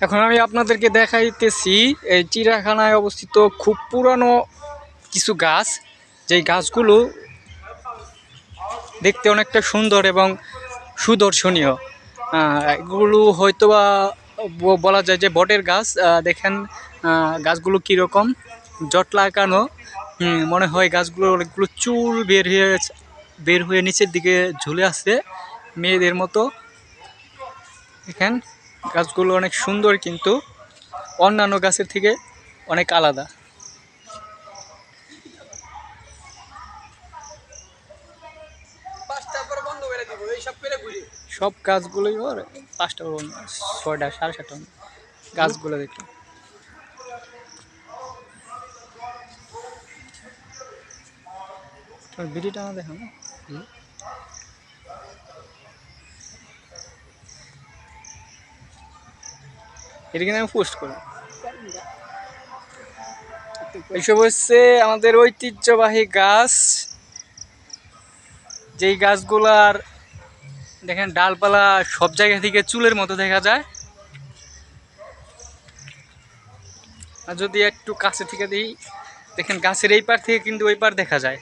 এখন আমি আপনাদেরকে দেখাইতেছি এই চিড়িয়াখানায় অবস্থিত খুব পুরানো কিছু গাছ, যেই গাছগুলো দেখতে অনেকটা সুন্দর এবং সুদর্শনীয়। এগুলো হয়তোবা বলা যায় যে বটের গাছ। দেখেন গাছগুলো কীরকম জট লাগানো। মনে হয় গাছগুলো অনেকগুলো চুল বের হয়ে নিচের দিকে ঝুলে আছে মেয়েদের মতো। দেখেন গাছগুলো অনেক সুন্দর, কিন্তু অন্যান্য গাছের থেকে অনেক আলাদা। সব গাছগুলোই ওর 5টা 6টা 7:30 গাছগুলো দেখলাম। ভিডিওটা না দেখো না, এটা কিন্তু আমি পোস্ট করি। এইসব হচ্ছে আমাদের ঐতিহ্যবাহী গাছ, যেই গাছগুলার দেখেন ডালপালা সব জায়গা থেকে চুলের মতো দেখা যায়। আর যদি একটু কাছে থেকে দিই, দেখেন গাছের এই পার থেকে কিন্তু ওই পার দেখা যায়।